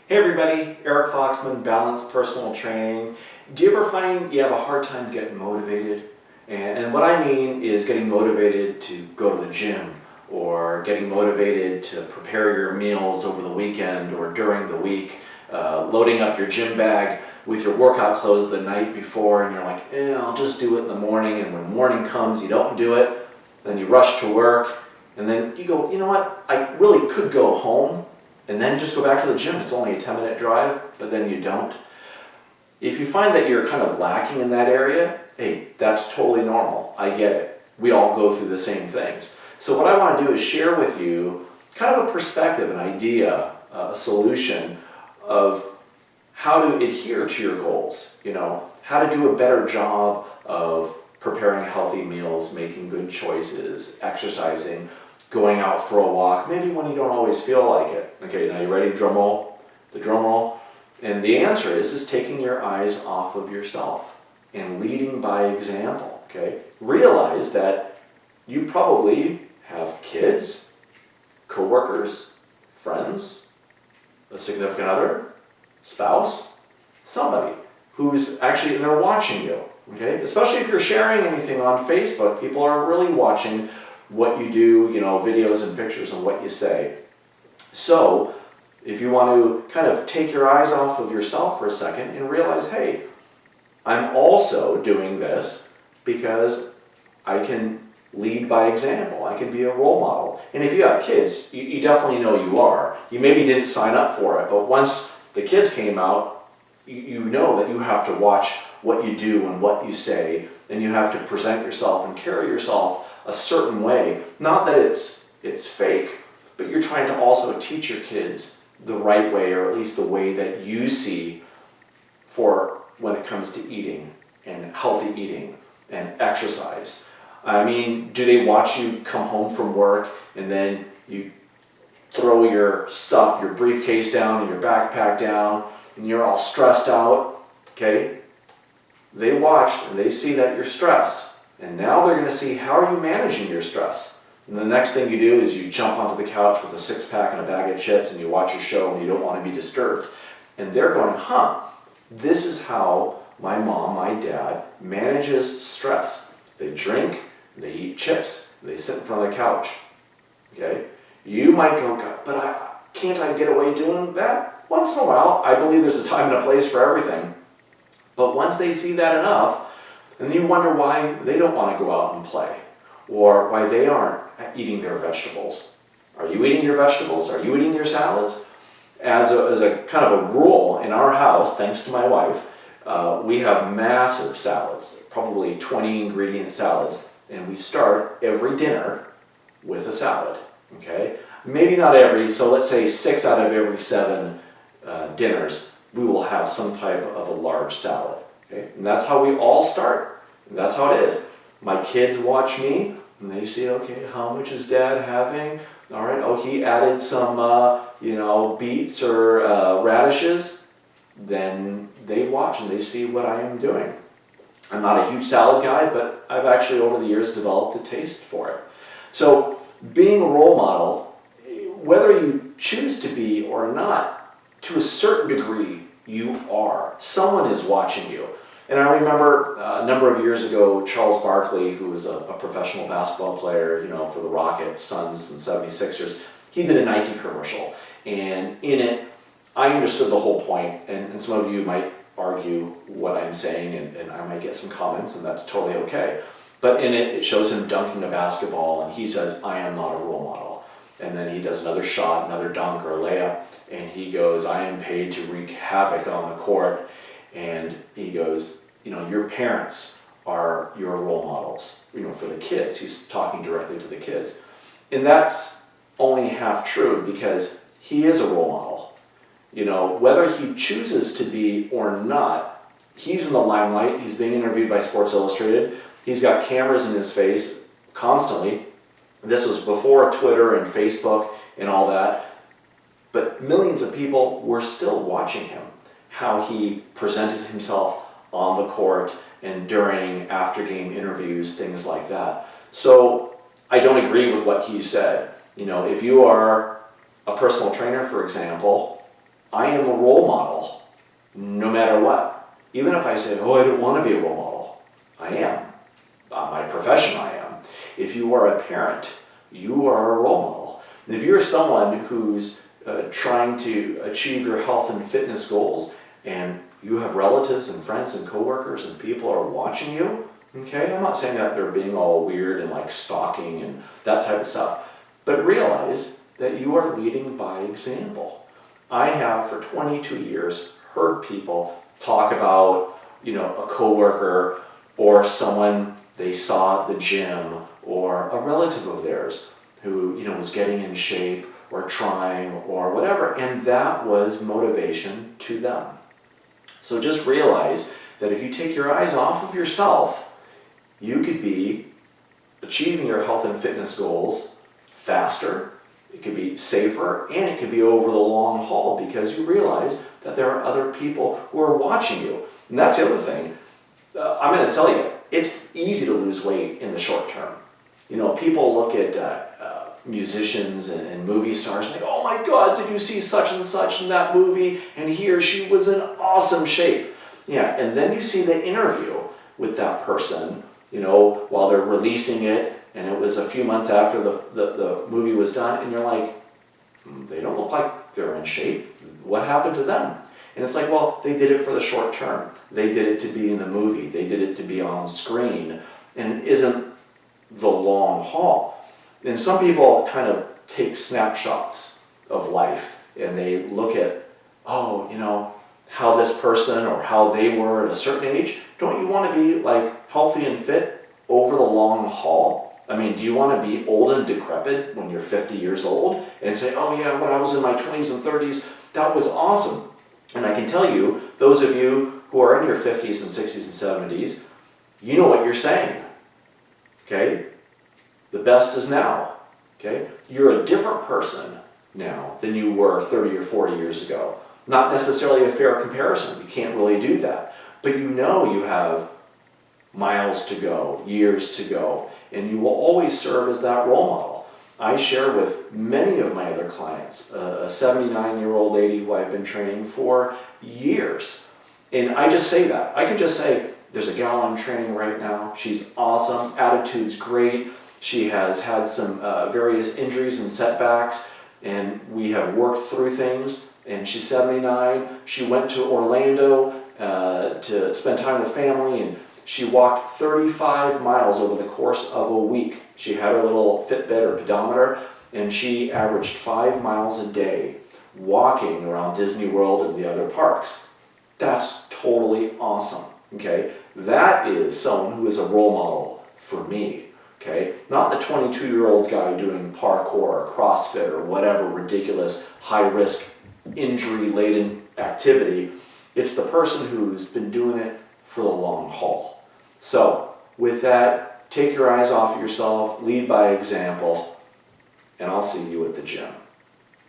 Hey everybody, Eric Foxman, Balanced Personal Training. Do you ever find you have a hard time getting motivated? And what I mean is getting motivated to go to the gym, or getting motivated to prepare your meals over the weekend or during the week, loading up your gym bag with your workout clothes the night before, and you're like, I'll just do it in the morning, and when morning comes you don't do it, then you rush to work, and then you go, you know what, I really could go home and then just go back to the gym. It's only a 10-minute drive, but then you don't. If you find that you're kind of lacking in that area, hey, that's totally normal. I get it. We all go through the same things. So what I want to do is share with you kind of a perspective, an idea, a solution of how to adhere to your goals, how to do a better job of preparing healthy meals, making good choices, exercising, going out for a walk, maybe when you don't always feel like it. Okay, now you ready? Drum roll? The drum roll. And the answer is taking your eyes off of yourself and leading by example, okay? Realize that you probably have kids, coworkers, friends, a significant other, spouse, somebody who's actually, and they're watching you, okay? Especially if you're sharing anything on Facebook, people are really watching what you do, videos and pictures and what you say. So if you want to kind of take your eyes off of yourself for a second and realize, hey, I'm also doing this because I can lead by example. I can be a role model. And if you have kids, you definitely know you are. You maybe didn't sign up for it, but once the kids came out, you know that you have to watch what you do and what you say, and you have to present yourself and carry yourself a certain way. Not that it's fake, but you're trying to also teach your kids the right way, or at least the way that you see for when it comes to eating and healthy eating and exercise. I mean, do they watch you come home from work and then you throw your stuff, your briefcase down and your backpack down, and you're all stressed out, okay? They watch and they see that you're stressed. And now they're going to see, how are you managing your stress? And the next thing you do is you jump onto the couch with a six-pack and a bag of chips and you watch a show and you don't want to be disturbed. And they're going, this is how my mom, my dad manages stress. They drink, they eat chips, they sit in front of the couch. Okay? You might go, but can't I get away doing that? Once in a while, I believe there's a time and a place for everything. But once they see that enough, and then you wonder why they don't want to go out and play, or why they aren't eating their vegetables. Are you eating your vegetables? Are you eating your salads? As a kind of a rule in our house, thanks to my wife, we have massive salads, probably 20 ingredient salads, and we start every dinner with a salad, okay? Maybe not every, so let's say 6 out of every 7 dinners, we will have some type of a large salad. Okay? And that's how we all start. And that's how it is. My kids watch me, and they see, okay, how much is Dad having? All right, he added some, beets or radishes. Then they watch and they see what I am doing. I'm not a huge salad guy, but I've actually over the years developed a taste for it. So being a role model, whether you choose to be or not, to a certain degree, you are. Someone is watching you. And I remember a number of years ago, Charles Barkley, who was a professional basketball player, for the Rockets, Suns, and 76ers, he did a Nike commercial. And in it, I understood the whole point, and some of you might argue what I'm saying, and I might get some comments, and that's totally okay. But in it, it shows him dunking a basketball, and he says, I am not a role model. And then he does another shot, another dunk or a layup, and he goes, I am paid to wreak havoc on the court. And he goes, your parents are your role models, for the kids. He's talking directly to the kids. And that's only half true, because he is a role model. Whether he chooses to be or not, he's in the limelight. He's being interviewed by Sports Illustrated. He's got cameras in his face constantly. This was before Twitter and Facebook and all that. But millions of people were still watching him, how he presented himself on the court and during after-game interviews, things like that. So I don't agree with what he said. If you are a personal trainer, for example, I am a role model no matter what. Even if I say, oh, I don't want to be a role model, I am. My profession, I am. If you are a parent, you are a role model. If you're someone who's trying to achieve your health and fitness goals, and you have relatives and friends and coworkers and people are watching you, okay? I'm not saying that they're being all weird and like stalking and that type of stuff, but realize that you are leading by example. I have for 22 years heard people talk about, a coworker or someone they saw at the gym or a relative of theirs who, was getting in shape or trying or whatever, and that was motivation to them. So just realize that if you take your eyes off of yourself, you could be achieving your health and fitness goals faster, it could be safer, and it could be over the long haul because you realize that there are other people who are watching you. And that's the other thing. I'm going to tell you, it's easy to lose weight in the short term. People look at musicians and movie stars and think, oh my God, did you see such and such in that movie? And he or she was in awesome shape. Yeah, and then you see the interview with that person, while they're releasing it, and it was a few months after the movie was done, and you're like, they don't look like they're in shape. What happened to them? And it's like, well, they did it for the short term. They did it to be in the movie. They did it to be on screen. And it isn't the long haul. And some people kind of take snapshots of life and they look at, how this person or how they were at a certain age. Don't you want to be like healthy and fit over the long haul? I mean, do you want to be old and decrepit when you're 50 years old and say, oh yeah, when I was in my 20s and 30s, that was awesome. And I can tell you, those of you who are in your 50s and 60s and 70s, you know what you're saying, okay? The best is now, okay? You're a different person now than you were 30 or 40 years ago. Not necessarily a fair comparison. You can't really do that. But you have miles to go, years to go, and you will always serve as that role model. I share with many of my other clients, a 79-year-old lady who I've been training for years. And I just say that. I can just say, there's a gal I'm training right now. She's awesome. Attitude's great. She has had some various injuries and setbacks, and we have worked through things. And she's 79. She went to Orlando to spend time with family, and she walked 35 miles over the course of a week. She had her little Fitbit or pedometer, and she averaged 5 miles a day walking around Disney World and the other parks. That's totally awesome, okay? That is someone who is a role model for me, okay? Not the 22-year-old guy doing parkour or CrossFit or whatever ridiculous high-risk injury-laden activity. It's the person who's been doing it for the long haul. So with that, take your eyes off of yourself, lead by example, and I'll see you at the gym.